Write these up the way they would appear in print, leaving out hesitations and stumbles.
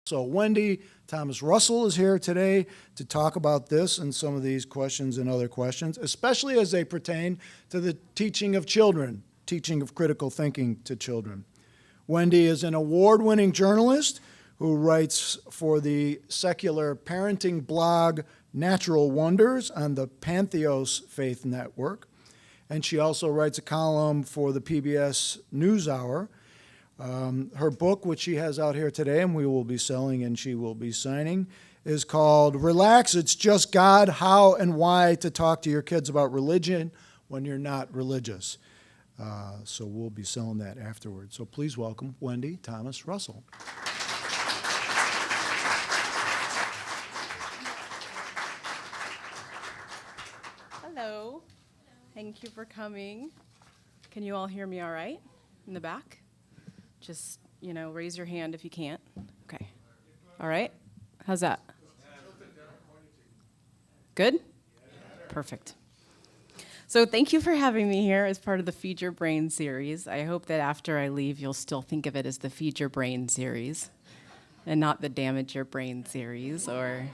So Wendy Thomas Russell is here today to talk about this and some of these questions and other questions, especially as they pertain to the teaching of children, teaching of critical thinking to children. Wendy is an award-winning journalist who writes for the secular parenting blog Natural Wonders on the Pantheos Faith Network. And she also writes a column for the PBS NewsHour. Her book, which she has out here today and we will be selling and she will be signing, is called Relax, It's Just God, How and Why to Talk to Your Kids About Religion When You're Not Religious. So we'll be selling that afterwards. So please welcome Wendy Thomas Russell. Hello. Thank you for coming. Can you all hear me all right in the back? Just, raise your hand if you can't. Okay. All right. How's that? Good? Perfect. So thank you for having me here as part of the Feed Your Brain series. I hope that after I leave, you'll still think of it as the Feed Your Brain series and not the Damage Your Brain series or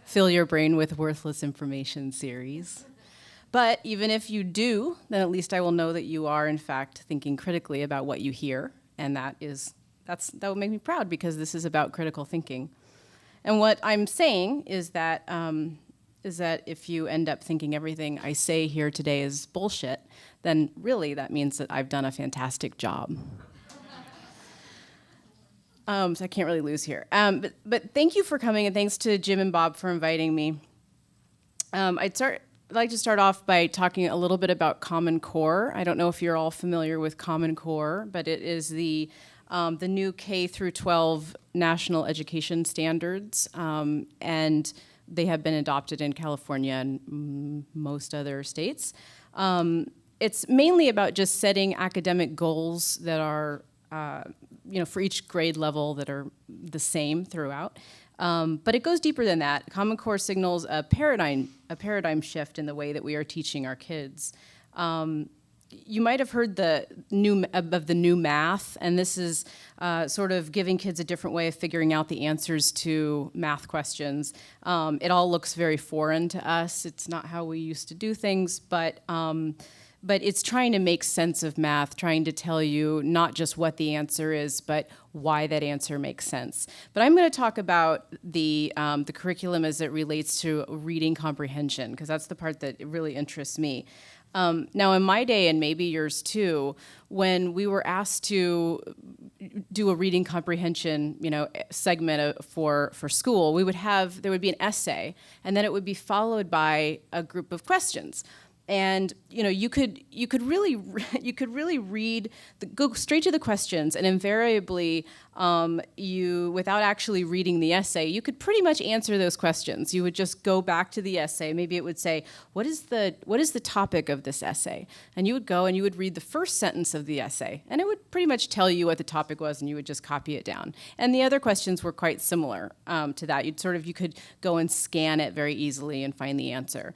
Fill Your Brain with Worthless Information series. But even if you do, then at least I will know that you are, in fact, thinking critically about what you hear. And that will make me proud because this is about critical thinking. And what I'm saying is that if you end up thinking everything I say here today is bullshit, then really that means that I've done a fantastic job. So I can't really lose here. But thank you for coming, and thanks to Jim and Bob for inviting me. I'd like to start off by talking a little bit about Common Core. I don't know if you're all familiar with Common Core, but it is the new K through 12 national education standards, and they have been adopted in California and most other states. It's mainly about just setting academic goals that are, for each grade level that are the same throughout. But it goes deeper than that. Common Core signals a paradigm shift in the way that we are teaching our kids. You might have heard the new math, and this is sort of giving kids a different way of figuring out the answers to math questions. It all looks very foreign to us. It's not how we used to do things, but it's trying to make sense of math, trying to tell you not just what the answer is, but why that answer makes sense. But I'm going to talk about the curriculum as it relates to reading comprehension, because that's the part that really interests me. Now, in my day, and maybe yours too, when we were asked to do a reading comprehension, segment for school, there would be an essay, and then it would be followed by a group of questions. And you could really read, go straight to the questions, and invariably, without actually reading the essay, you could pretty much answer those questions. You would just go back to the essay. Maybe it would say, what is the topic of this essay? And you would go and you would read the first sentence of the essay, and it would pretty much tell you what the topic was, and you would just copy it down. And the other questions were quite similar to that. You could go and scan it very easily and find the answer.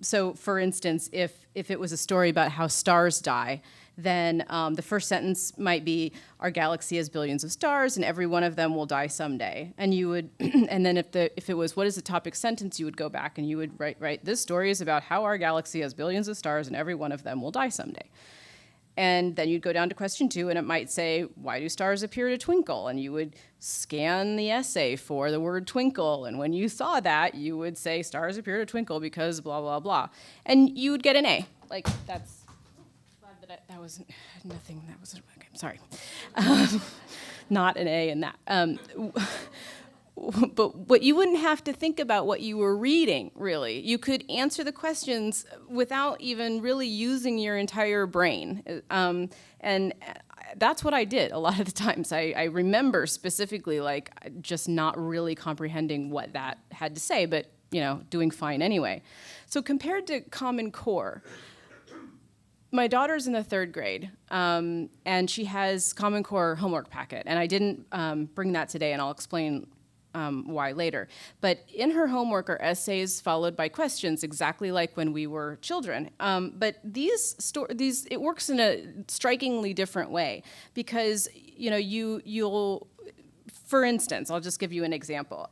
So, for instance, if it was a story about how stars die, then the first sentence might be, our galaxy has billions of stars, and every one of them will die someday. And you would, and then if it was, what is the topic sentence, you would go back and you would write, this story is about how our galaxy has billions of stars, and every one of them will die someday. And then you'd go down to question 2, and it might say, why do stars appear to twinkle? And you would scan the essay for the word twinkle. And when you saw that, you would say, stars appear to twinkle because blah, blah, blah. And you would get an A. Like, that's, glad that was nothing, that was, okay, sorry. Not an A in that. But you wouldn't have to think about what you were reading, really. You could answer the questions without even really using your entire brain. And that's what I did a lot of the times. I remember specifically, just not really comprehending what that had to say, but, doing fine anyway. So compared to Common Core, my daughter's in the 3rd grade, and she has Common Core homework packet. And I didn't bring that today, and I'll explain why later. But in her homework are essays followed by questions, exactly like when we were children. But it works in a strikingly different way, because you'll For instance, I'll just give you an example.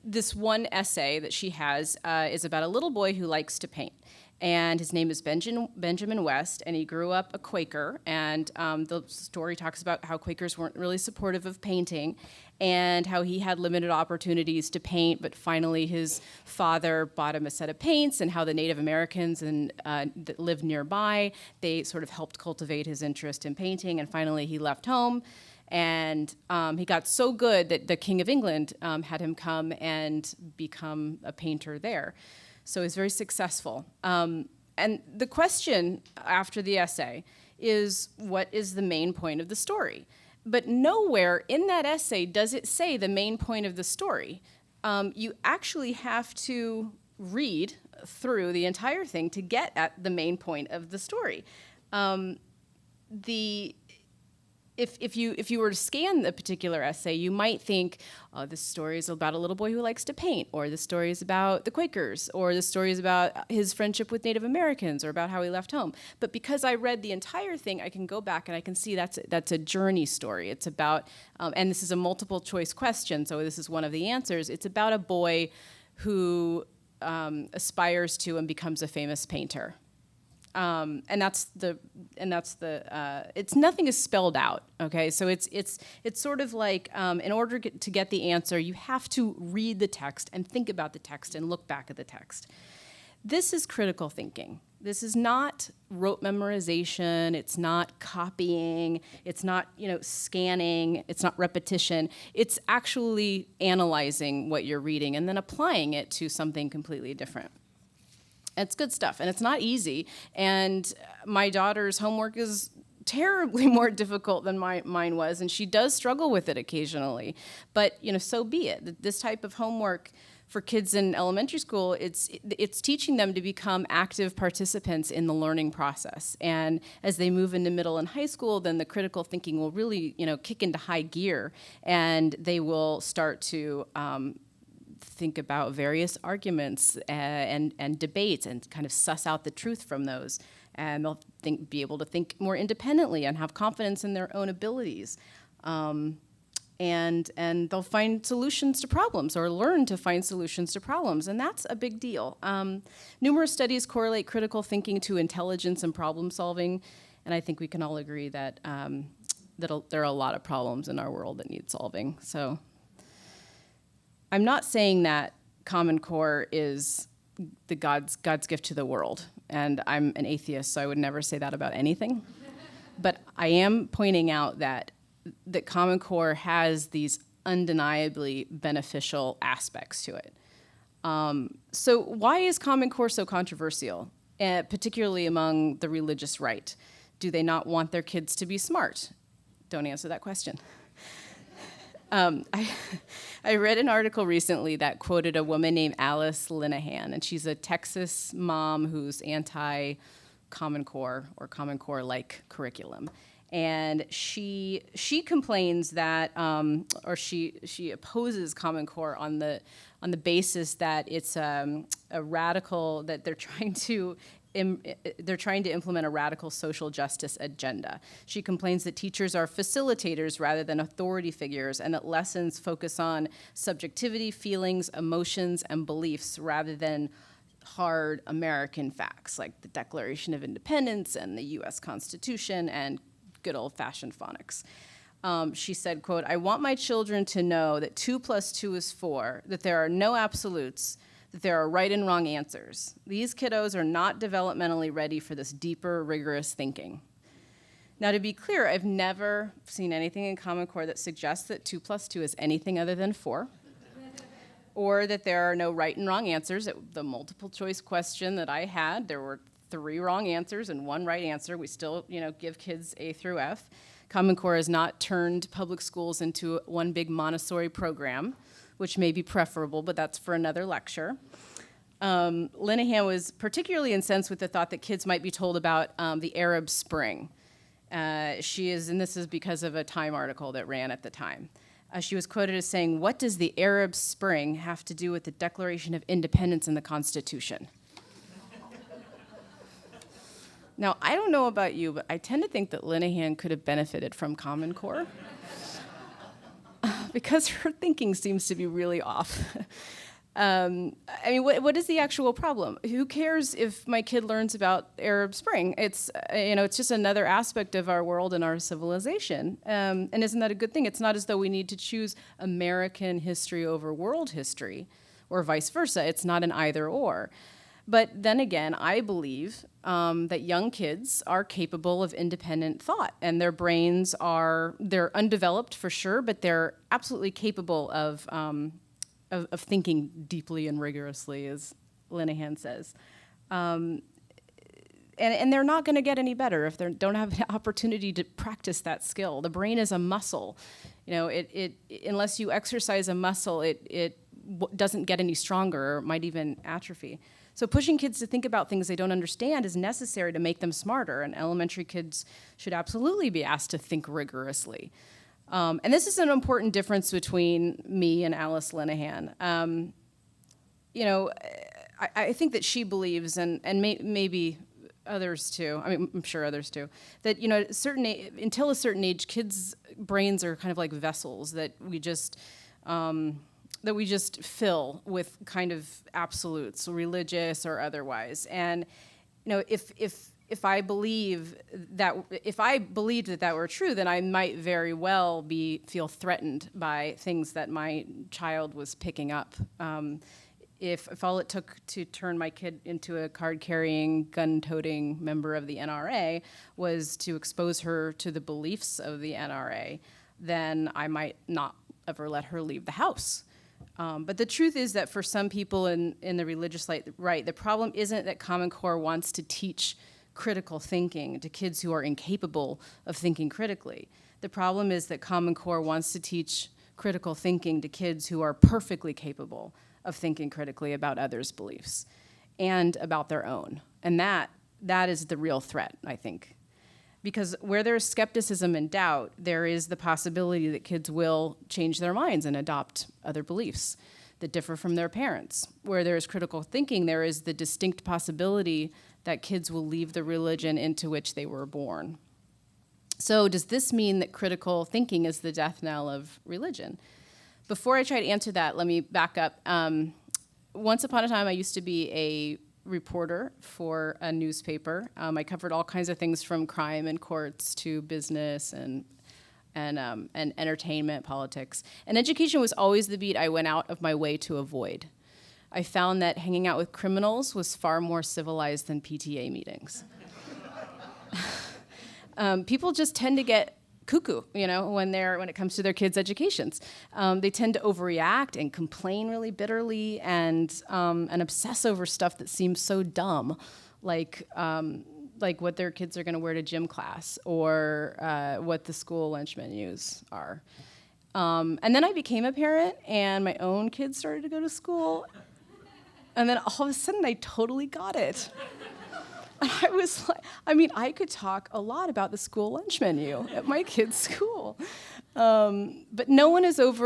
This one essay that she has is about a little boy who likes to paint. And his name is Benjamin West, and he grew up a Quaker. And the story talks about how Quakers weren't really supportive of painting and how he had limited opportunities to paint, but finally his father bought him a set of paints, and how the Native Americans that lived nearby, they sort of helped cultivate his interest in painting, and finally he left home. And he got so good that the King of England had him come and become a painter there. So he's very successful. And the question after the essay is, what is the main point of the story? But nowhere in that essay does it say the main point of the story. You actually have to read through the entire thing to get at the main point of the story. If you were to scan the particular essay, you might think, oh, this story is about a little boy who likes to paint, or this story is about the Quakers, or this story is about his friendship with Native Americans, or about how he left home. But because I read the entire thing, I can go back and I can see that's a journey story. It's about, and this is a multiple choice question, so this is one of the answers. It's about a boy who aspires to and becomes a famous painter. It's nothing is spelled out, okay? So it's sort of like, in order to get the answer, you have to read the text and think about the text and look back at the text. This is critical thinking. This is not rote memorization, it's not copying, it's not, scanning, it's not repetition. It's actually analyzing what you're reading and then applying it to something completely different. It's good stuff, and it's not easy. And my daughter's homework is terribly more difficult than mine was, and she does struggle with it occasionally. But so be it. This type of homework for kids in elementary school, it's teaching them to become active participants in the learning process. And as they move into middle and high school, then the critical thinking will really kick into high gear, and they will start to think about various arguments and debates and kind of suss out the truth from those. And they'll be able to think more independently and have confidence in their own abilities. And they'll find solutions to problems or learn to find solutions to problems. And that's a big deal. Numerous studies correlate critical thinking to intelligence and problem solving. And I think we can all agree that, there are a lot of problems in our world that need solving. So I'm not saying that Common Core is the God's gift to the world, and I'm an atheist, so I would never say that about anything. But I am pointing out that Common Core has these undeniably beneficial aspects to it. So why is Common Core so controversial, particularly among the religious right? Do they not want their kids to be smart? Don't answer that question. I read an article recently that quoted a woman named Alice Linehan, and she's a Texas mom who's anti-Common Core or Common Core-like curriculum. And she complains that, or she opposes Common Core on the basis that it's a radical, that they're trying to implement a radical social justice agenda. She complains that teachers are facilitators rather than authority figures, and that lessons focus on subjectivity, feelings, emotions, and beliefs rather than hard American facts like the Declaration of Independence and the US Constitution and good old-fashioned phonics. She said, quote, "I want my children to know that 2 + 2 is 4, that there are no absolutes, that there are right and wrong answers. These kiddos are not developmentally ready for this deeper, rigorous thinking." Now, to be clear, I've never seen anything in Common Core that suggests that 2 + 2 is anything other than 4, or that there are no right and wrong answers. The multiple choice question that I had, there were 3 wrong answers and 1 right answer. We still, give kids A through F. Common Core has not turned public schools into one big Montessori program, which may be preferable, but that's for another lecture. Linehan was particularly incensed with the thought that kids might be told about the Arab Spring. And this is because of a Time article that ran at the time. She was quoted as saying, "What does the Arab Spring have to do with the Declaration of Independence and the Constitution?" Now, I don't know about you, but I tend to think that Linehan could have benefited from Common Core. because her thinking seems to be really off. I mean, what is the actual problem? Who cares if my kid learns about Arab Spring? It's, it's just another aspect of our world and our civilization. And isn't that a good thing? It's not as though we need to choose American history over world history, or vice versa. It's not an either or. But then again, I believe that young kids are capable of independent thought, and their brains they're undeveloped for sure, but they're absolutely capable of thinking deeply and rigorously, as Linehan says. And they're not going to get any better if they don't have an opportunity to practice that skill. The brain is a muscle. Unless you exercise a muscle, it doesn't get any stronger, or might even atrophy. So pushing kids to think about things they don't understand is necessary to make them smarter, and elementary kids should absolutely be asked to think rigorously. And this is an important difference between me and Alice Linehan. I think that she believes, and maybe others too, I mean, I'm sure others too, that, until a certain age, kids' brains are kind of like vessels that we just fill with kind of absolutes, religious or otherwise. And, if I believed that were true, then I might very well feel threatened by things that my child was picking up. If all it took to turn my kid into a card-carrying, gun-toting member of the NRA was to expose her to the beliefs of the NRA, then I might not ever let her leave the house. But the truth is that for some people in the religious right, the problem isn't that Common Core wants to teach critical thinking to kids who are incapable of thinking critically. The problem is that Common Core wants to teach critical thinking to kids who are perfectly capable of thinking critically about others' beliefs and about their own. And that is the real threat, I think. Because where there's skepticism and doubt, there is the possibility that kids will change their minds and adopt other beliefs that differ from their parents. Where there is critical thinking, there is the distinct possibility that kids will leave the religion into which they were born. So does this mean that critical thinking is the death knell of religion? Before I try to answer that, let me back up. Once upon a time, I used to be a reporter for a newspaper. I covered all kinds of things from crime and courts to business and entertainment, politics. And education was always the beat I went out of my way to avoid. I found that hanging out with criminals was far more civilized than PTA meetings. People just tend to get cuckoo, when it comes to their kids' educations. They tend to overreact and complain really bitterly and obsess over stuff that seems so dumb, like what their kids are going to wear to gym class or what the school lunch menus are. And then I became a parent, and my own kids started to go to school. And then all of a sudden, I totally got it. And I was like, I could talk a lot about the school lunch menu at my kids' school, but no one is above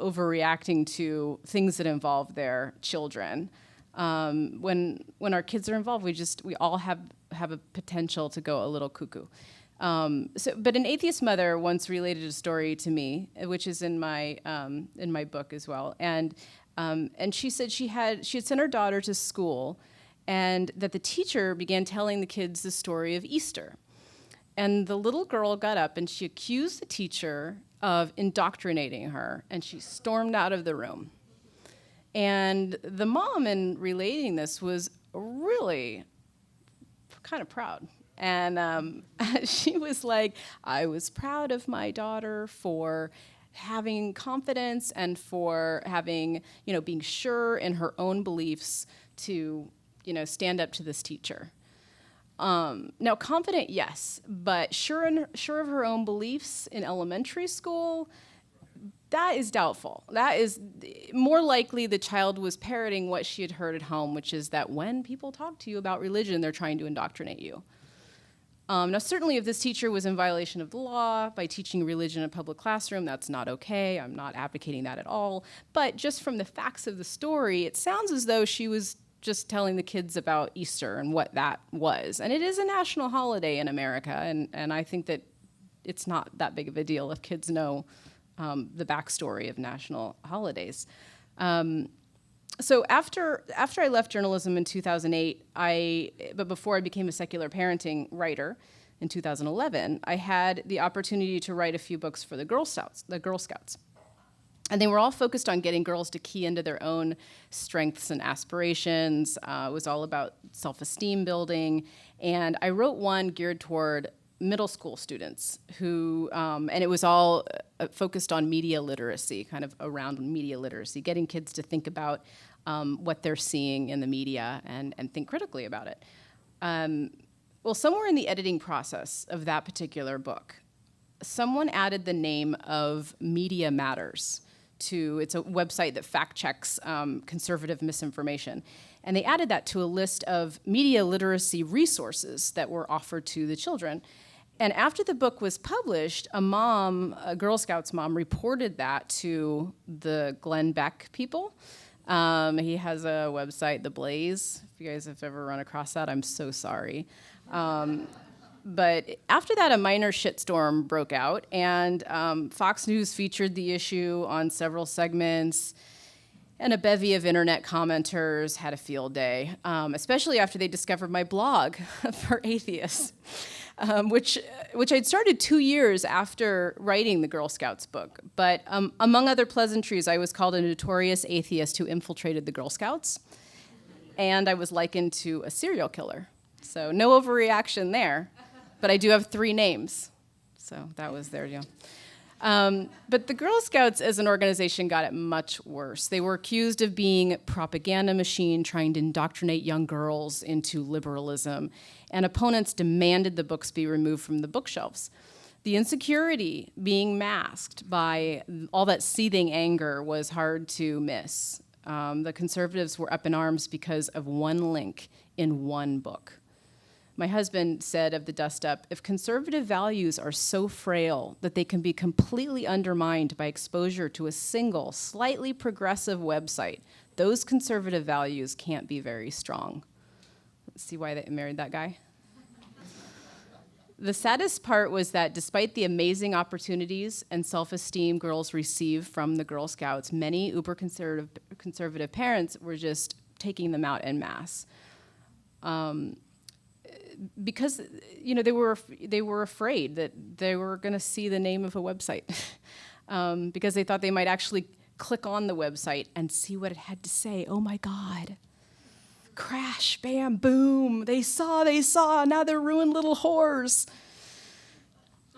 overreacting to things that involve their children. When our kids are involved, we all have a potential to go a little cuckoo. But an atheist mother once related a story to me, which is in my book as well, and she said she had sent her daughter to school, and that the teacher began telling the kids the story of Easter, and the little girl got up and she accused the teacher of indoctrinating her, and she stormed out of the room. And the mom, in relating this, was really kind of proud. And she was like, I was proud of my daughter for having confidence and for having, being sure in her own beliefs to, stand up to this teacher. Now, confident, yes, but sure of her own beliefs in elementary school, that is doubtful. That is more likely the child was parroting what she had heard at home, which is that when people talk to you about religion, they're trying to indoctrinate you. Now, certainly if this teacher was in violation of the law by teaching religion in a public classroom, that's not okay. I'm not advocating that at all. But just from the facts of the story, it sounds as though she was just telling the kids about Easter and what that was. And it is a national holiday in America, and I think that it's not that big of a deal if kids know the backstory of national holidays. So after I left journalism in 2008, but before I became a secular parenting writer in 2011, I had the opportunity to write a few books for the Girl Scouts. And they were all focused on getting girls to key into their own strengths and aspirations. It was all about self-esteem building. And I wrote one geared toward middle school students who, and it was all focused on media literacy, kind of around media literacy, getting kids to think about what they're seeing in the media and think critically about it. Well, somewhere in the editing process of that particular book, someone added the name of Media Matters to, it's a website that fact checks conservative misinformation. And they added that to a list of media literacy resources that were offered to the children. And after the book was published, a Girl Scouts mom, reported that to the Glenn Beck people. He has a website, The Blaze. If you guys have ever run across that, I'm so sorry. But after that, a minor shitstorm broke out, and Fox News featured the issue on several segments, and a bevy of internet commenters had a field day, especially after they discovered my blog for atheists, which I'd started 2 years after writing the Girl Scouts book. But among other pleasantries, I was called a notorious atheist who infiltrated the Girl Scouts, and I was likened to a serial killer. So no overreaction there. But I do have 3 names, so that was their deal. But the Girl Scouts as an organization got it much worse. They were accused of being a propaganda machine trying to indoctrinate young girls into liberalism, and opponents demanded the books be removed from the bookshelves. The insecurity being masked by all that seething anger was hard to miss. The conservatives were up in arms because of one link in one book. My husband said of the Dust Up, if conservative values are so frail that they can be completely undermined by exposure to a single, slightly progressive website, those conservative values can't be very strong. See why they married that guy? The saddest part was that despite the amazing opportunities and self-esteem girls received from the Girl Scouts, many uber-conservative parents were just taking them out en masse. Because they were afraid that they were going to see the name of a website, because they thought they might actually click on the website and see what it had to say. Oh my God! Crash, bam, boom! They saw. Now they're ruined little whores.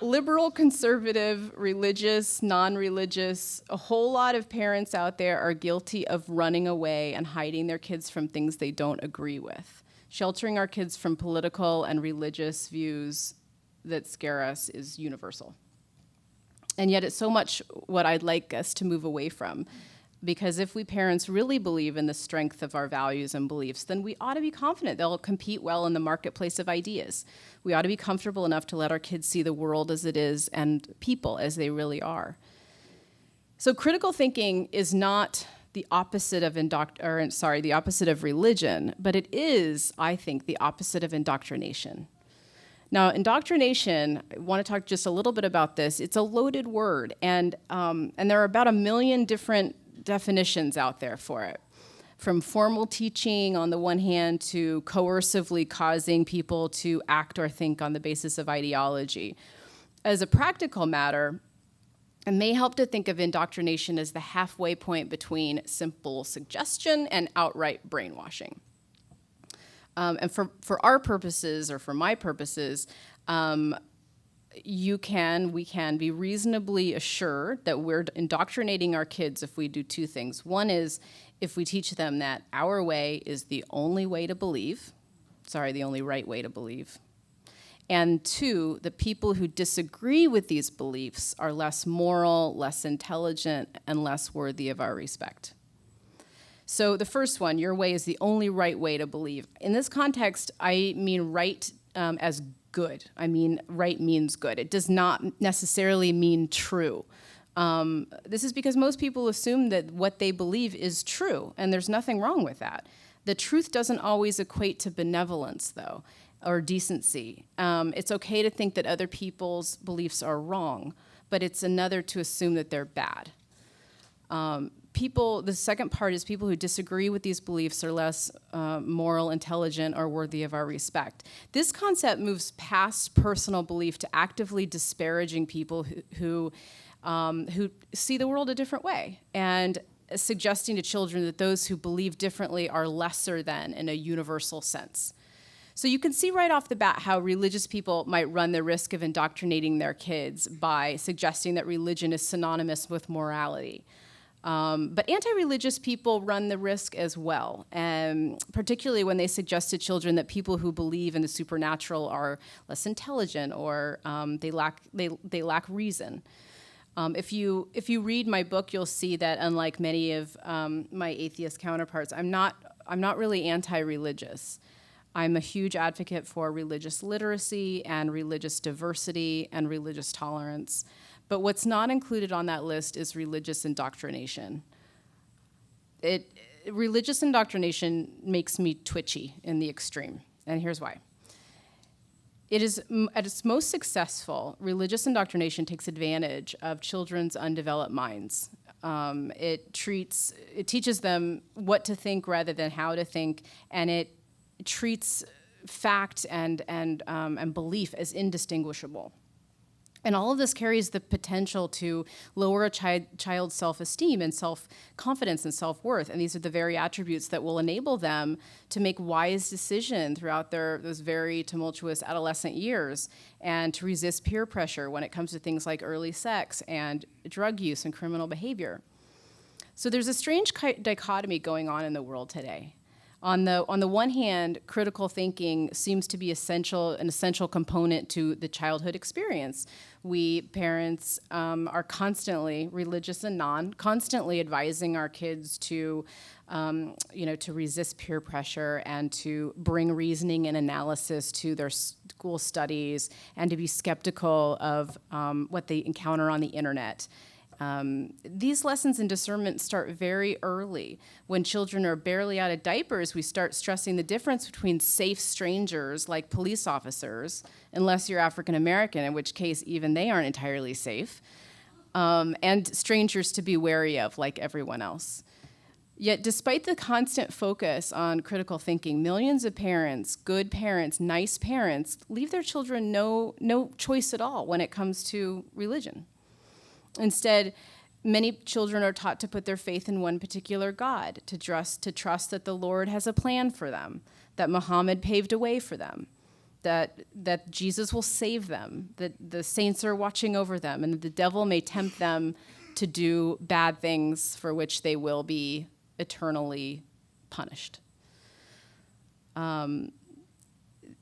Liberal, conservative, religious, non-religious, a whole lot of parents out there are guilty of running away and hiding their kids from things they don't agree with. Sheltering our kids from political and religious views that scare us is universal. And yet it's so much what I'd like us to move away from, because if we parents really believe in the strength of our values and beliefs, then we ought to be confident they'll compete well in the marketplace of ideas. We ought to be comfortable enough to let our kids see the world as it is and people as they really are. So critical thinking is not the opposite of the opposite of religion, but it is, I think, the opposite of indoctrination. Now, indoctrination, I want to talk just a little bit about this. It's a loaded word, and there are about 1 million different definitions out there for it. From formal teaching on the one hand to coercively causing people to act or think on the basis of ideology. As a practical matter, it may help to think of indoctrination as the halfway point between simple suggestion and outright brainwashing. And for our purposes, or for my purposes, we can be reasonably assured that we're indoctrinating our kids if we do 2 things. One is if we teach them that our way is the only way to believe, the only right way to believe. And 2, the people who disagree with these beliefs are less moral, less intelligent, and less worthy of our respect. So the first one, your way is the only right way to believe. In this context, I mean right as good. I mean right means good. It does not necessarily mean true. This is because most people assume that what they believe is true, and there's nothing wrong with that. The truth doesn't always equate to benevolence, though. or decency. It's okay to think that other people's beliefs are wrong, but it's another to assume that they're bad. The second part is people who disagree with these beliefs are less moral, intelligent, or worthy of our respect. This concept moves past personal belief to actively disparaging people who see the world a different way, and suggesting to children that those who believe differently are lesser than in a universal sense. So you can see right off the bat how religious people might run the risk of indoctrinating their kids by suggesting that religion is synonymous with morality. But anti-religious people run the risk as well, particularly when they suggest to children that people who believe in the supernatural are less intelligent or they lack reason. If you read my book, you'll see that unlike many of my atheist counterparts, I'm not really anti-religious. I'm a huge advocate for religious literacy and religious diversity and religious tolerance. But what's not included on that list is religious indoctrination. Religious indoctrination makes me twitchy in the extreme, and here's why. It is, at its most successful, religious indoctrination takes advantage of children's undeveloped minds. It teaches them what to think rather than how to think, and it treats fact and belief as indistinguishable. And all of this carries the potential to lower a child's self-esteem and self-confidence and self-worth. And these are the very attributes that will enable them to make wise decisions throughout those very tumultuous adolescent years, and to resist peer pressure when it comes to things like early sex and drug use and criminal behavior. So there's a strange dichotomy going on in the world today. On the one hand, critical thinking seems to be an essential component to the childhood experience. We parents are constantly, religious and non, constantly advising our kids to resist peer pressure and to bring reasoning and analysis to their school studies, and to be skeptical of what they encounter on the internet. These lessons in discernment start very early. When children are barely out of diapers, we start stressing the difference between safe strangers like police officers, unless you're African American, in which case even they aren't entirely safe, and strangers to be wary of like everyone else. Yet despite the constant focus on critical thinking, millions of parents, good parents, nice parents, leave their children no choice at all when it comes to religion. Instead, many children are taught to put their faith in one particular God, to trust that the Lord has a plan for them, that Muhammad paved a way for them, that Jesus will save them, that the saints are watching over them, and that the devil may tempt them to do bad things for which they will be eternally punished.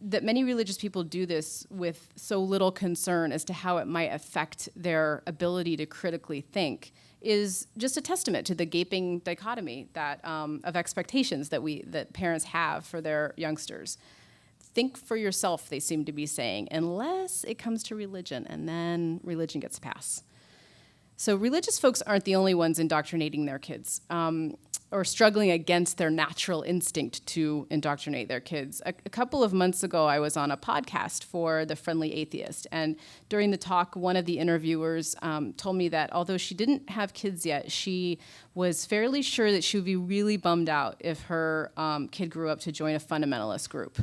That many religious people do this with so little concern as to how it might affect their ability to critically think is just a testament to the gaping dichotomy that of expectations that parents have for their youngsters. Think for yourself, they seem to be saying, unless it comes to religion, and then religion gets a pass. So religious folks aren't the only ones indoctrinating their kids. Or struggling against their natural instinct to indoctrinate their kids. A couple of months ago, I was on a podcast for The Friendly Atheist, and during the talk, one of the interviewers told me that although she didn't have kids yet, she was fairly sure that she would be really bummed out if her kid grew up to join a fundamentalist group.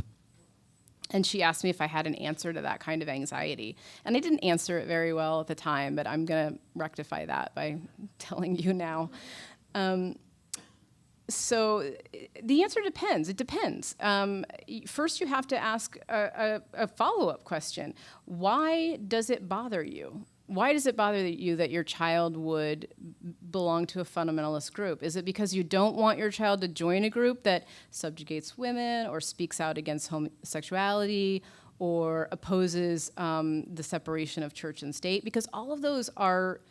And she asked me if I had an answer to that kind of anxiety. And I didn't answer it very well at the time, but I'm going to rectify that by telling you now. So the answer depends. It depends. First, you have to ask a follow-up question. Why does it bother you? Why does it bother you that your child would belong to a fundamentalist group? Is it because you don't want your child to join a group that subjugates women or speaks out against homosexuality or opposes the separation of church and state? Because all of those are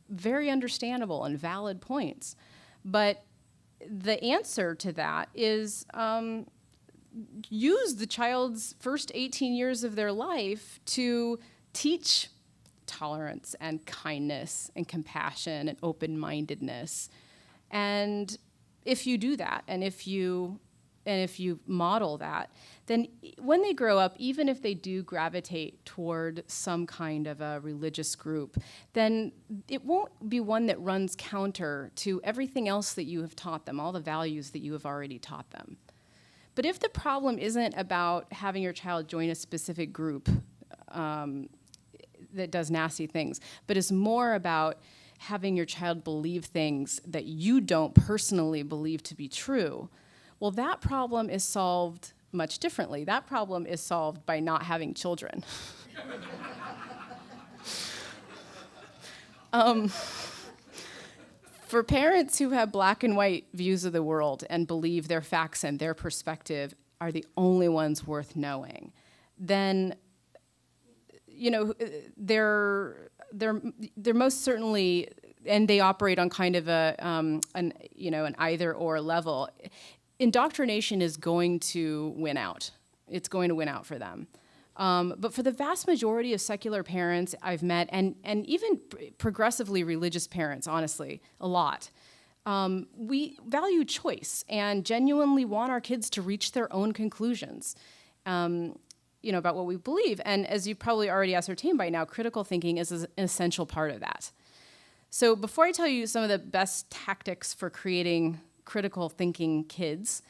very understandable and valid points. But the answer to that is use the child's first 18 years of their life to teach tolerance and kindness and compassion and open-mindedness. And if you do that, and if you and if you model that, then when they grow up, even if they do gravitate toward some kind of a religious group, then it won't be one that runs counter to everything else that you have taught them, all the values that you have already taught them. But if the problem isn't about having your child join a specific group that does nasty things, but is more about having your child believe things that you don't personally believe to be true, well, that problem is solved much differently. That problem is solved by not having children. For parents who have black and white views of the world and believe their facts and their perspective are the only ones worth knowing, then they're most certainly, and they operate on kind of an either or level. Indoctrination is going to win out. It's going to win out for them. But for the vast majority of secular parents I've met, and even progressively religious parents, honestly, a lot, we value choice and genuinely want our kids to reach their own conclusions, about what we believe. And as you've probably already ascertained by now, critical thinking is an essential part of that. So before I tell you some of the best tactics for creating critical thinking kids,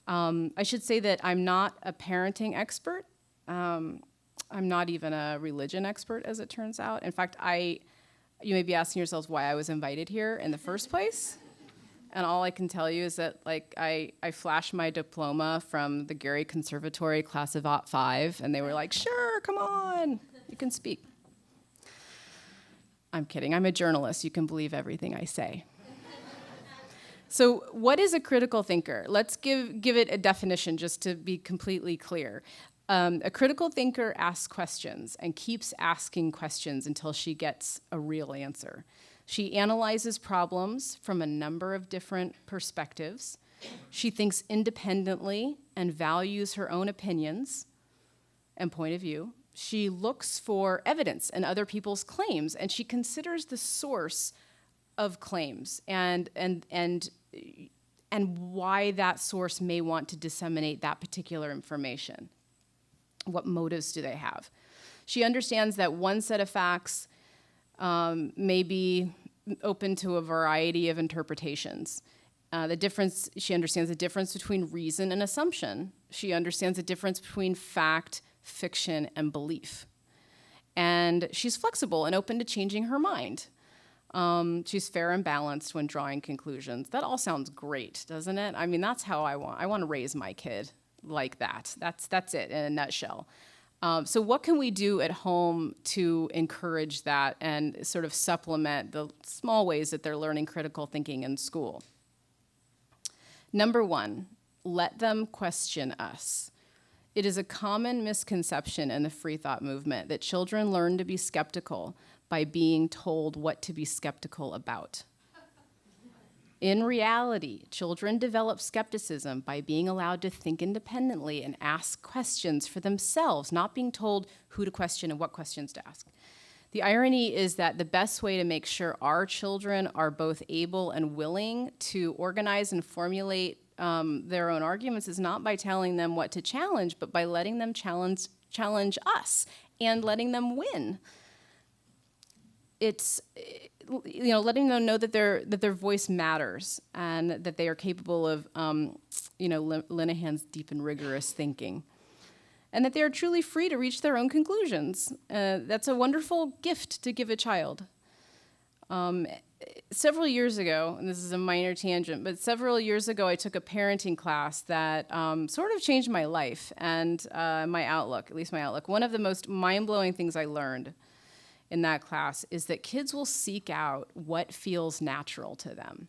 I should say that I'm not a parenting expert. I'm not even a religion expert, as it turns out. In fact, you may be asking yourselves why I was invited here in the first place. And all I can tell you is that, I flashed my diploma from the Gary Conservatory class of '05, and they were like, sure, come on, you can speak. I'm kidding. I'm a journalist. You can believe everything I say. So what is a critical thinker? Let's give it a definition just to be completely clear. A critical thinker asks questions and keeps asking questions until she gets a real answer. She analyzes problems from a number of different perspectives. She thinks independently and values her own opinions and point of view. She looks for evidence in other people's claims, and she considers the source of claims and why that source may want to disseminate that particular information. What motives do they have? She understands that one set of facts may be open to a variety of interpretations. She understands the difference between reason and assumption. She understands the difference between fact, fiction, and belief. And she's flexible and open to changing her mind. She's fair and balanced when drawing conclusions. That all sounds great, doesn't it? I mean, that's how I want to raise my kid, like that. That's it in a nutshell. So what can we do at home to encourage that and sort of supplement the small ways that they're learning critical thinking in school? Number one, let them question us. It is a common misconception in the free thought movement that children learn to be skeptical by being told what to be skeptical about. In reality, children develop skepticism by being allowed to think independently and ask questions for themselves, not being told who to question and what questions to ask. The irony is that the best way to make sure our children are both able and willing to organize and formulate their own arguments is not by telling them what to challenge, but by letting them challenge us and letting them win. It's letting them know that their voice matters and that they are capable of Linehan's deep and rigorous thinking, and that they are truly free to reach their own conclusions. That's a wonderful gift to give a child. Several years ago, and this is a minor tangent, but several years ago I took a parenting class that sort of changed my life and my outlook, at least my outlook. One of the most mind-blowing things I learned in that class is that kids will seek out what feels natural to them.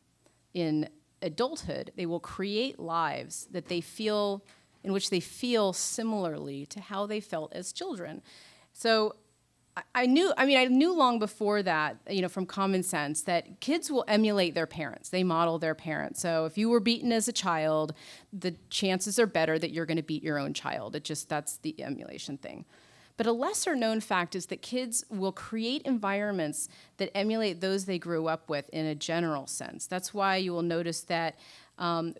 In adulthood, they will create lives that in which they feel similarly to how they felt as children. So I knew long before that, from common sense, that kids will emulate their parents. They model their parents. So if you were beaten as a child, the chances are better that you're going to beat your own child. That's the emulation thing. But a lesser known fact is that kids will create environments that emulate those they grew up with in a general sense. That's why you will notice that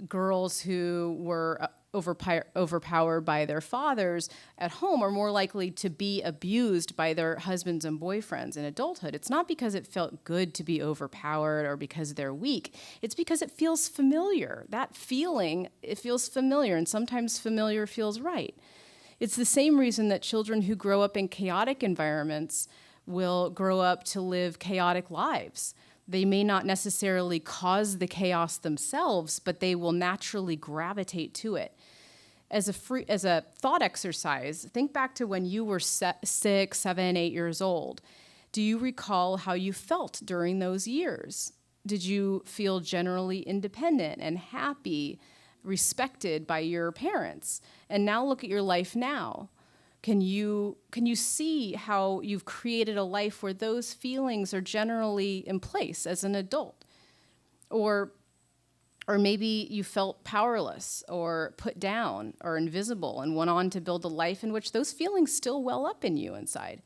girls who were overpowered by their fathers at home are more likely to be abused by their husbands and boyfriends in adulthood. It's not because it felt good to be overpowered or because they're weak. It's because it feels familiar. That feeling, it feels familiar, and sometimes familiar feels right. It's the same reason that children who grow up in chaotic environments will grow up to live chaotic lives. They may not necessarily cause the chaos themselves, but they will naturally gravitate to it. As a thought exercise, think back to when you were 6, 7, 8 years old. Do you recall how you felt during those years? Did you feel generally independent and happy, respected by your parents? And now look at your life now. Can you see how you've created a life where those feelings are generally in place as an adult? Or maybe you felt powerless or put down or invisible and went on to build a life in which those feelings still well up in you inside.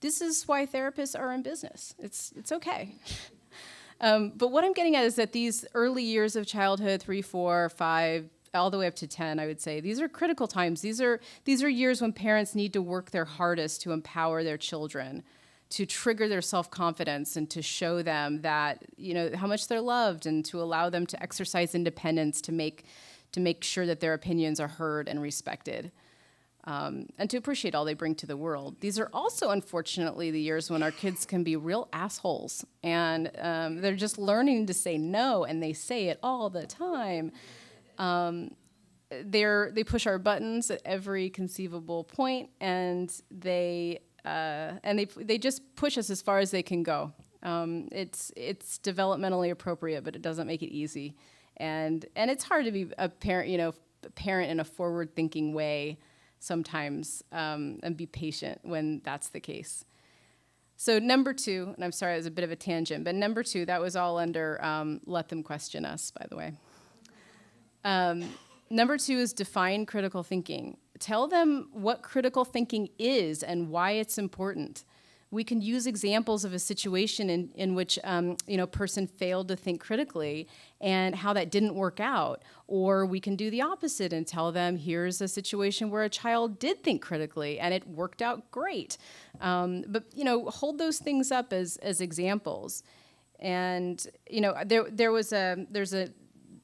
This is why therapists are in business. It's okay. But what I'm getting at is that these early years of childhood, 3, 4, 5, all the way up to 10, I would say, these are critical times. These are years when parents need to work their hardest to empower their children, to trigger their self-confidence and to show them that, how much they're loved, and to allow them to exercise independence to make sure that their opinions are heard and respected, and to appreciate all they bring to the world. These are also, unfortunately, the years when our kids can be real assholes, and they're just learning to say no, and they say it all the time. They push our buttons at every conceivable point, and they just push us as far as they can go. It's developmentally appropriate, but it doesn't make it easy, and it's hard to be a parent, in a forward-thinking way sometimes, and be patient when that's the case. So number 2, and I'm sorry, it was a bit of a tangent, but number 2, that was all under let them question us, by the way. Number 2 is define critical thinking. Tell them what critical thinking is and why it's important. We can use examples of a situation in which a person failed to think critically and how that didn't work out. Or we can do the opposite and tell them, here's a situation where a child did think critically and it worked out great. But hold those things up as examples. And there's a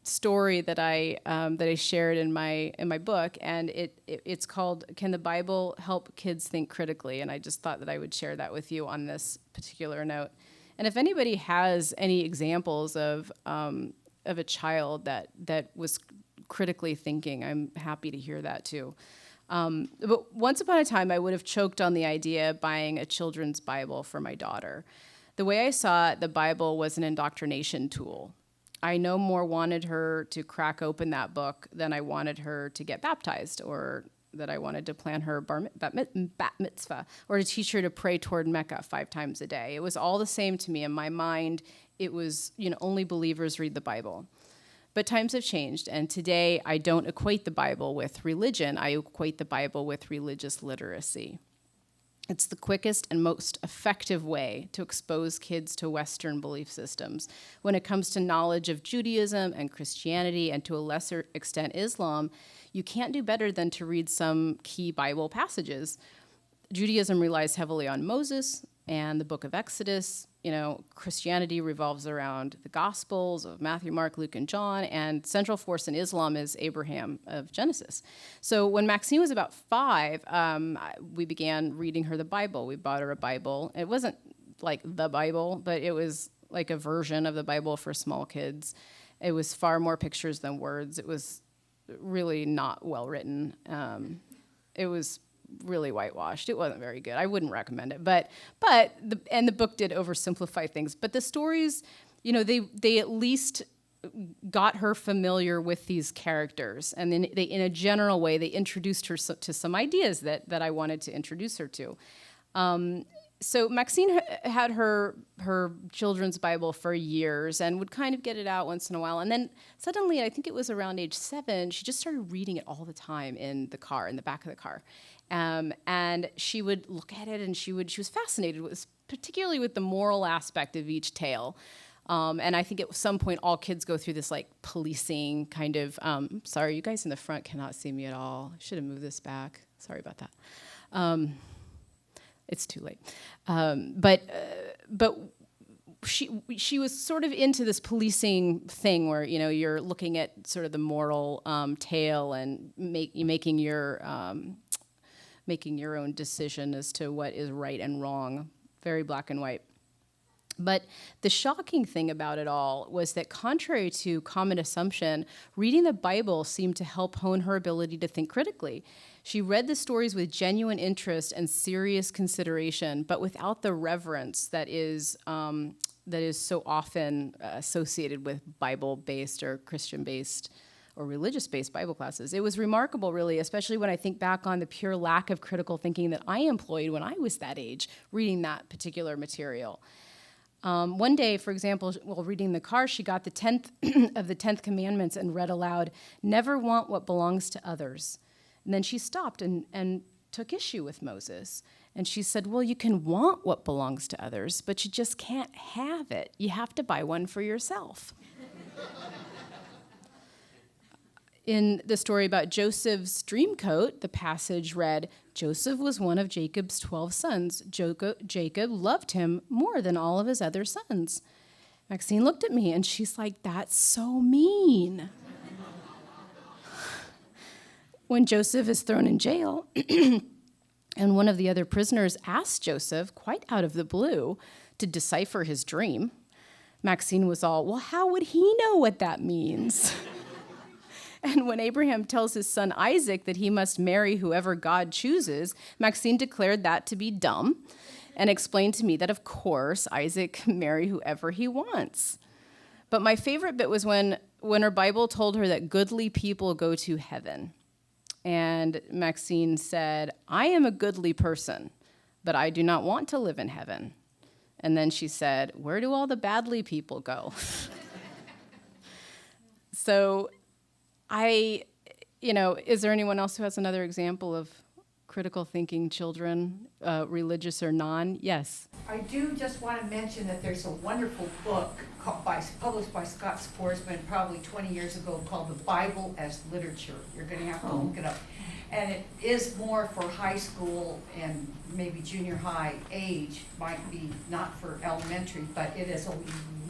story that I shared in my book, and it's called "Can the Bible Help Kids Think Critically?" And I just thought that I would share that with you on this particular note. And if anybody has any examples of a child that was critically thinking, I'm happy to hear that too. But once upon a time, I would have choked on the idea of buying a children's Bible for my daughter. The way I saw it, the Bible was an indoctrination tool. I no more wanted her to crack open that book than I wanted her to get baptized, or that I wanted to plan her bat mitzvah, or to teach her to pray toward Mecca 5 times a day. It was all the same to me. In my mind, it was, only believers read the Bible. But times have changed, and today I don't equate the Bible with religion. I equate the Bible with religious literacy. It's the quickest and most effective way to expose kids to Western belief systems. When it comes to knowledge of Judaism and Christianity, and to a lesser extent Islam, you can't do better than to read some key Bible passages. Judaism relies heavily on Moses and the book of Exodus. Christianity revolves around the Gospels of Matthew, Mark, Luke, and John, and central force in Islam is Abraham of Genesis. So when Maxine was about 5, we began reading her the Bible. We bought her a Bible. It wasn't like the Bible, but it was like a version of the Bible for small kids. It was far more pictures than words. It was really not well written. It was really whitewashed. It wasn't very good. I wouldn't recommend it. But the book did oversimplify things. But the stories, they at least got her familiar with these characters, and then they, in a general way, they introduced her to some ideas that I wanted to introduce her to. So Maxine had her children's Bible for years and would kind of get it out once in a while. And then suddenly, I think it was around age 7, she just started reading it all the time in the car, in the back of the car. And she would look at it, and she was fascinated with, particularly with the moral aspect of each tale. And I think at some point all kids go through this like policing kind of, sorry, you guys in the front cannot see me at all. I should have moved this back. Sorry about that. It's too late. But she was sort of into this policing thing where, you know, you're looking at sort of the moral tale and making your own decision as to what is right and wrong, very black and white. But the shocking thing about it all was that contrary to common assumption, reading the Bible seemed to help hone her ability to think critically. She read the stories with genuine interest and serious consideration, but without the reverence that is so often associated with Bible-based or Christian-based or religious-based Bible classes. It was remarkable, really, especially when I think back on the pure lack of critical thinking that I employed when I was that age, reading that particular material. One day, for example, while reading in the car, she got the 10th of the 10th commandments and read aloud, "Never want what belongs to others." And then she stopped and took issue with Moses. And she said, well, you can want what belongs to others, but you just can't have it. You have to buy one for yourself. In the story about Joseph's dream coat, the passage read, Joseph was one of Jacob's 12 sons. Jacob loved him more than all of his other sons. Maxine looked at me and she's like, that's so mean. When Joseph is thrown in jail, and one of the other prisoners asks Joseph, quite out of the blue, to decipher his dream, Maxine was all, well, how would he know what that means? And when Abraham tells his son Isaac that he must marry whoever God chooses, Maxine declared that to be dumb and explained to me that, of course, Isaac can marry whoever he wants. But my favorite bit was when her Bible told her that goodly people go to heaven. And Maxine said, I am a goodly person, but I do not want to live in heaven. And then she said, where do all the badly people go? So is there anyone else who has another example of critical thinking children, religious or non? Yes. I do just want to mention that there's a wonderful book published by Scott Sporsman probably 20 years ago called The Bible as Literature. You're going to have to look it up. And it is more for high school and maybe junior high age, might be not for elementary, but it is a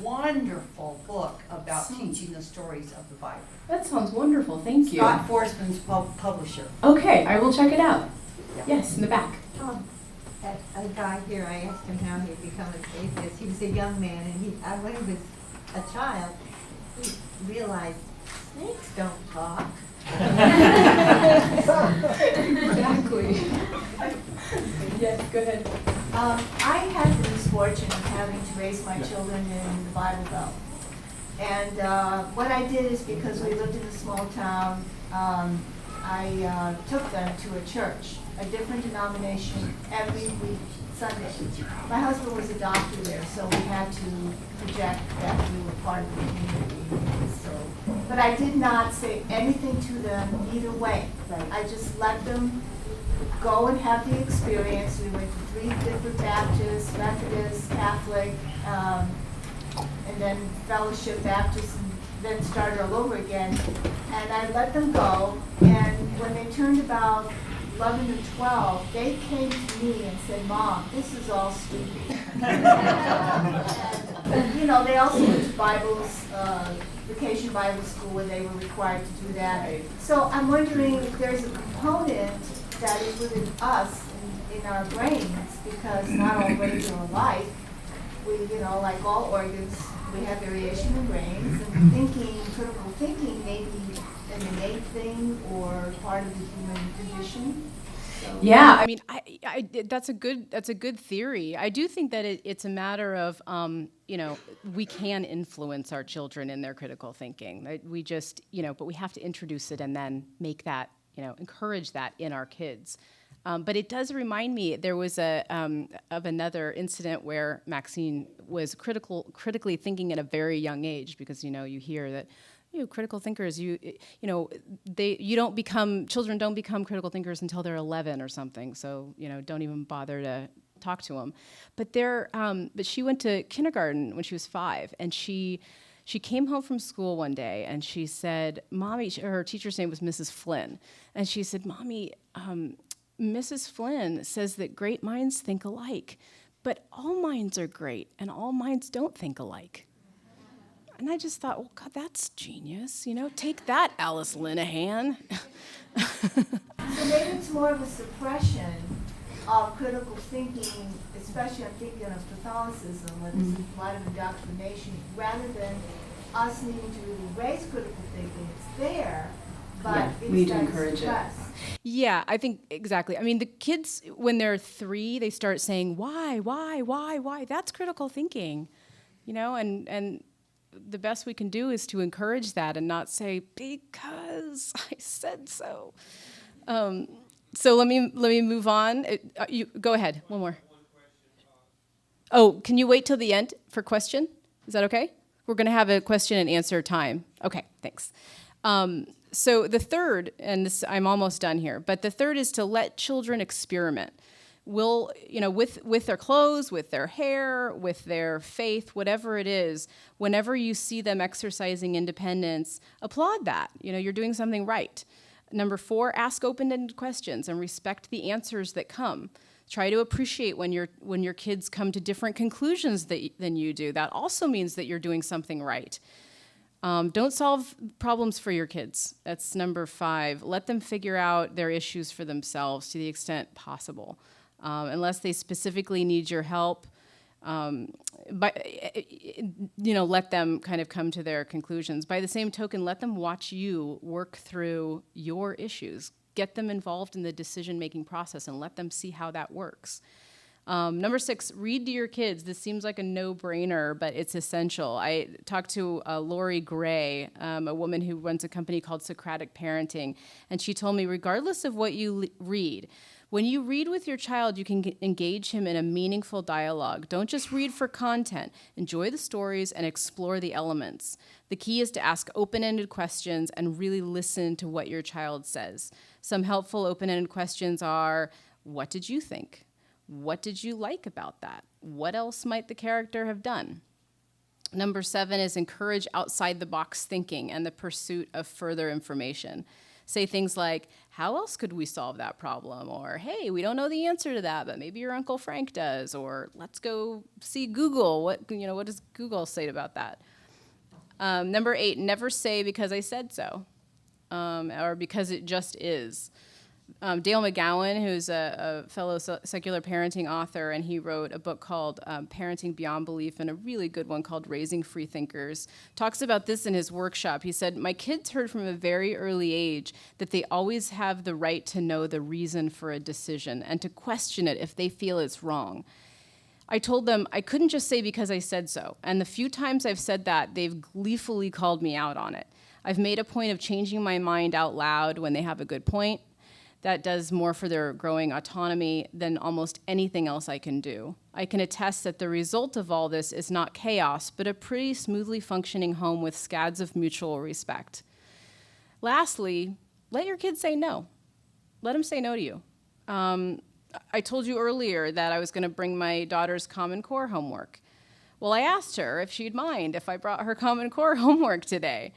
wonderful book about teaching the stories of the Bible. That sounds wonderful. Thank you. Scott Forsman's publisher. Okay, I will check it out. Yeah. Yes, in the back. A guy here, I asked him how he had become an atheist. He was a young man, and when he was a child, he realized snakes don't talk. Exactly. Yes, go ahead. I had the misfortune of having to raise my children in the Bible Belt. And what I did is, because we lived in a small town, I took them to a church, a different denomination, every week, Sunday. My husband was a doctor there, so we had to project that we were part of the community. But I did not say anything to them either way. I just let them go and have the experience. We went to 3 different Baptists, Methodist, Catholic, and then Fellowship Baptist, and then started all over again. And I let them go, and when they turned about 11 or 12, they came to me and said, Mom, this is all stupid. And, they also went to vacation Bible school where they were required to do that. So I'm wondering if there's a component that is within us, in our brains, because not all brains are alike. We, like all organs, we have variation in brains, and critical thinking may be an innate thing or part of the human condition. So. Yeah, I mean, that's a good theory. I do think that it's a matter of, we can influence our children in their critical thinking. We just, but we have to introduce it and then make that, encourage that in our kids. But it does remind me, there was of another incident where Maxine was critically thinking at a very young age, because you hear that critical thinkers, children don't become critical thinkers until they're 11 or something. So don't even bother to talk to them. But she went to kindergarten when she was 5, and she came home from school one day and she said, "Mommy," her teacher's name was Mrs. Flynn, and she said, "Mommy, Mrs. Flynn says that great minds think alike, but all minds are great and all minds don't think alike." And I just thought, well, God, that's genius. Take that, Alice Linehan. So maybe it's more of a suppression of critical thinking, especially I'm thinking of Catholicism, where there's a lot of indoctrination, rather than us needing to really raise critical thinking. It's there, but we need it's to that encourage it. suppress. Yeah, I think exactly. I mean, the kids, when they're 3, they start saying, why? That's critical thinking, and the best we can do is to encourage that and not say, because I said so. So let me move on. You go ahead. One more. Oh, can you wait till the end for question? Is that okay? We're going to have a question and answer time. Okay, thanks. So the third, and I'm almost done here, but the third is to let children experiment. With their clothes, with their hair, with their faith, whatever it is, whenever you see them exercising independence, applaud that. You're doing something right. Number 4, ask open-ended questions and respect the answers that come. Try to appreciate when your kids come to different conclusions than you do. That also means that you're doing something right. Don't solve problems for your kids. That's number 5. Let them figure out their issues for themselves to the extent possible. Unless they specifically need your help, let them kind of come to their conclusions. By the same token, let them watch you work through your issues. Get them involved in the decision-making process and let them see how that works. Number 6, read to your kids. This seems like a no-brainer, but it's essential. I talked to Lori Gray, a woman who runs a company called Socratic Parenting, and she told me, regardless of what you read, when you read with your child, you can engage him in a meaningful dialogue. Don't just read for content. Enjoy the stories and explore the elements. The key is to ask open-ended questions and really listen to what your child says. Some helpful open-ended questions are, what did you think? What did you like about that? What else might the character have done? Number 7 is encourage outside-the-box thinking and the pursuit of further information. Say things like, how else could we solve that problem? Or, hey, we don't know the answer to that, but maybe your Uncle Frank does. Or, let's go see Google. What does Google say about that? Number 8, never say because I said so, or because it just is. Dale McGowan, who's a fellow secular parenting author, and he wrote a book called Parenting Beyond Belief and a really good one called Raising Freethinkers, talks about this in his workshop. He said, my kids heard from a very early age that they always have the right to know the reason for a decision and to question it if they feel it's wrong. I told them I couldn't just say because I said so, and the few times I've said that, they've gleefully called me out on it. I've made a point of changing my mind out loud when they have a good point. That does more for their growing autonomy than almost anything else I can do. I can attest that the result of all this is not chaos, but a pretty smoothly functioning home with scads of mutual respect. Lastly, let your kids say no. Let them say no to you. I told you earlier that I was going to bring my daughter's Common Core homework. Well, I asked her if she'd mind if I brought her Common Core homework today.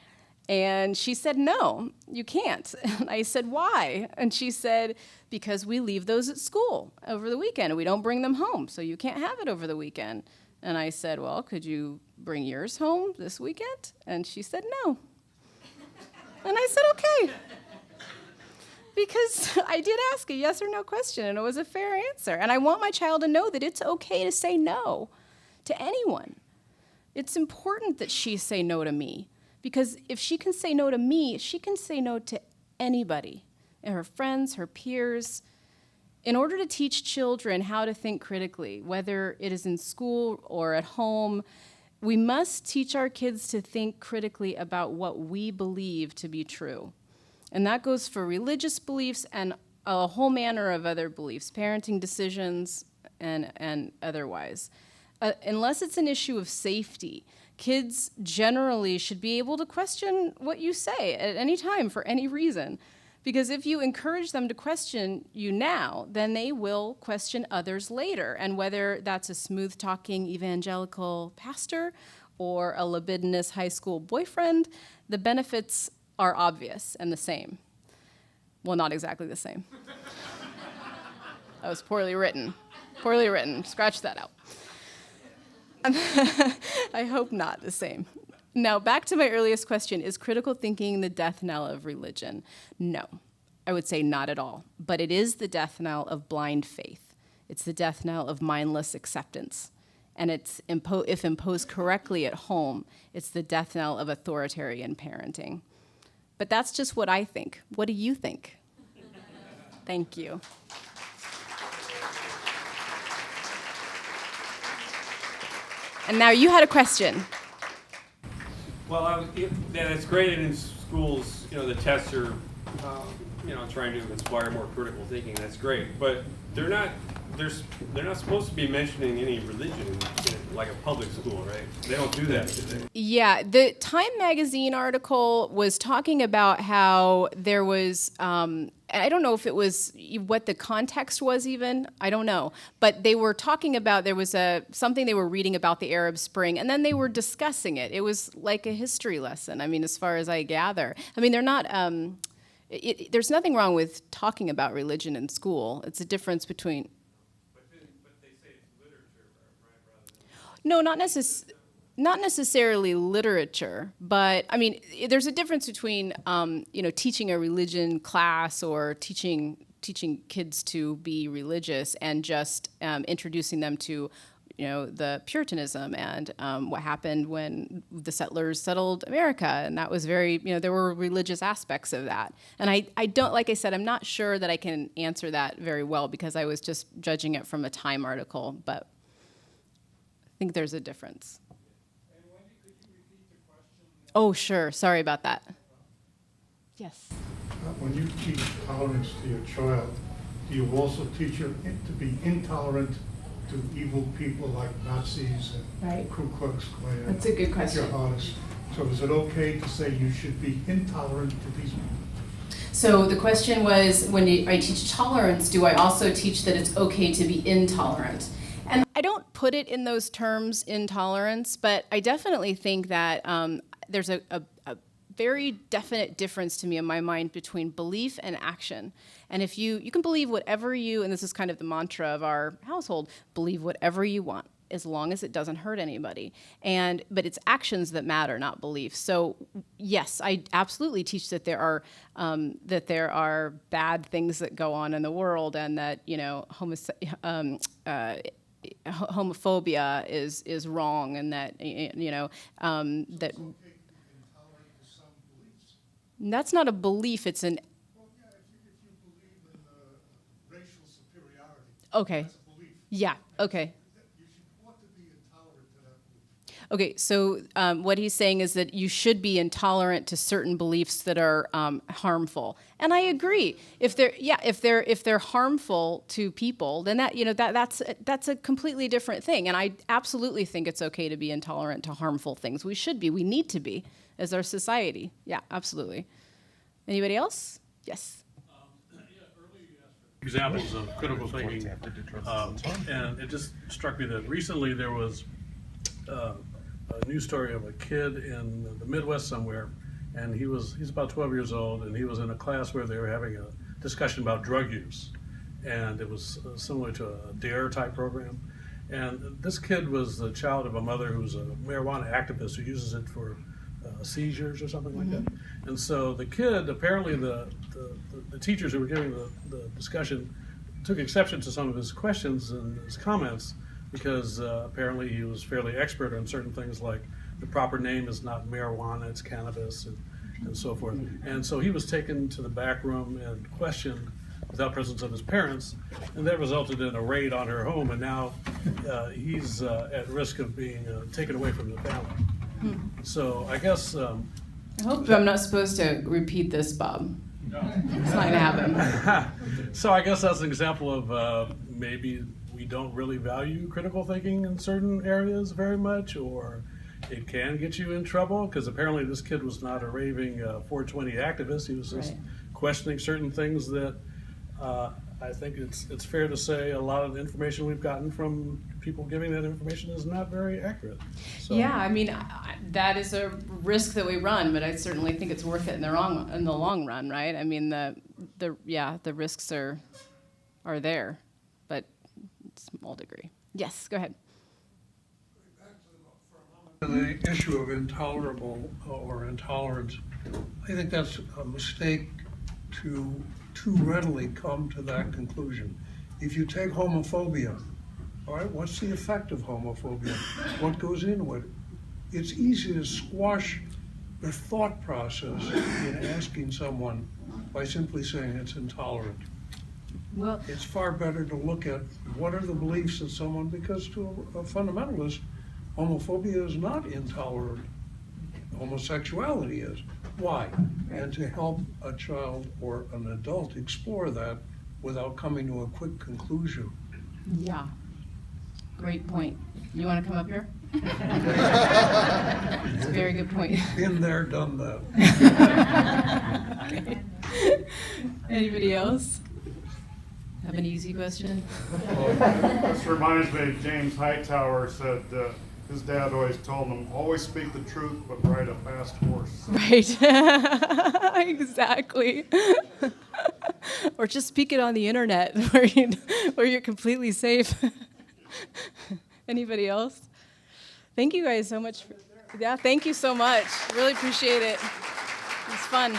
And she said, no, you can't. And I said, why? And she said, because we leave those at school over the weekend and we don't bring them home, so you can't have it over the weekend. And I said, well, could you bring yours home this weekend? And she said, no. And I said, okay. Because I did ask a yes or no question, and it was a fair answer. And I want my child to know that it's okay to say no to anyone. It's important that she say no to me. Because if she can say no to me, she can say no to anybody, her friends, her peers. In order to teach children how to think critically, whether it is in school or at home, we must teach our kids to think critically about what we believe to be true. And that goes for religious beliefs and a whole manner of other beliefs, parenting decisions and otherwise. Unless it's an issue of safety, kids generally should be able to question what you say at any time for any reason. Because if you encourage them to question you now, then they will question others later. And whether that's a smooth-talking evangelical pastor or a libidinous high school boyfriend, the benefits are obvious and the same. Well, not exactly the same. That was poorly written. Poorly written. Scratch that out. I hope not the same. Now, back to my earliest question, is critical thinking the death knell of religion? No, I would say not at all. But it is the death knell of blind faith. It's the death knell of mindless acceptance. And it's if imposed correctly at home, it's the death knell of authoritarian parenting. But that's just what I think. What do you think? Thank you. And now you had a question. Well, it's great in schools, the tests are, trying to inspire more critical thinking. That's great, but they're not supposed to be mentioning any religion in like a public school, right? They don't do that, do they? Yeah, the Time magazine article was talking about how there was, I don't know if it was what the context was even, I don't know, but they were talking about there was something they were reading about the Arab Spring, and then they were discussing it. It was like a history lesson, I mean, as far as I gather. I mean, they're not, there's nothing wrong with talking about religion in school. It's a difference between... But they say it's literature, right? No, not necessarily literature, but I mean, there's a difference between teaching a religion class or teaching kids to be religious and just introducing them to the Puritanism and what happened when the settlers settled America, and that was very there were religious aspects of that. And I don't, like I said, I'm not sure that I can answer that very well because I was just judging it from a Time article, but I think there's a difference. And Wendy, could you repeat the question? Oh, sure. Sorry about that. Yes. When you teach tolerance to your child, do you also teach her to be intolerant to evil people like Nazis and Right. Ku Klux Klan? That's a good question. Jihadists? So is it okay to say you should be intolerant to these people? So the question was, when I teach tolerance, do I also teach that it's okay to be intolerant? And I don't put it in those terms, intolerance, but I definitely think that there's a very definite difference to me in my mind between belief and action. And if you can believe whatever and this is kind of the mantra of our household, believe whatever you want, as long as it doesn't hurt anybody. But it's actions that matter, not beliefs. So yes, I absolutely teach that there are bad things that go on in the world, and that homophobia is wrong, and that that. That's not a belief. It's an. Well, yeah, if you believe in racial superiority, Okay. that's a belief. Yeah. Okay. You should want to be intolerant to that belief. Okay, so what he's saying is that you should be intolerant to certain beliefs that are harmful, and I agree. If they're harmful to people, then that's a completely different thing. And I absolutely think it's okay to be intolerant to harmful things. We should be. We need to be as our society. Yeah, absolutely. Anybody else? Yes. Examples of critical thinking, and it just struck me that recently there was a news story of a kid in the Midwest somewhere, and he's about 12 years old, and he was in a class where they were having a discussion about drug use, and it was similar to a DARE type program. And this kid was the child of a mother who's a marijuana activist who uses it for seizures or something like that. And so the kid, apparently the teachers who were giving the discussion took exception to some of his questions and his comments, because apparently he was fairly expert on certain things, like the proper name is not marijuana, it's cannabis, and so forth. And so he was taken to the back room and questioned without presence of his parents, and that resulted in a raid on her home, and now he's at risk of being taken away from the family. So I guess... I hope I'm not supposed to repeat this, Bob. No. It's not gonna happen. So I guess that's an example of maybe we don't really value critical thinking in certain areas very much, or it can get you in trouble, because apparently this kid was not a raving 420 activist. He was just Right. questioning certain things that I think it's fair to say a lot of the information we've gotten from people giving that information is not very accurate. So, Yeah, I mean, that is a risk that we run, but I certainly think it's worth it in the long run, right? I mean, the risks are there, but it's a small degree. Yes, go ahead. The issue of intolerable or intolerant, I think that's a mistake to too readily come to that conclusion. If you take homophobia, all right, what's the effect of homophobia? What goes into it? It's easy to squash the thought process in asking someone by simply saying it's intolerant. Well, It's far better to look at what are the beliefs of someone, because to a fundamentalist, homophobia is not intolerant. Homosexuality is. Why? And to help a child or an adult explore that without coming to a quick conclusion. yeah, great point. You want to come up here? It's a very good point. Been there, done that. Okay. Anybody else? Have an easy question? This reminds me, James Hightower said his dad always told him, always speak the truth, but ride a fast horse. Right. Exactly. Or just speak it on the internet where you're completely safe. Anybody else? Thank you guys so much. Yeah, thank you so much. Really appreciate it. It was fun.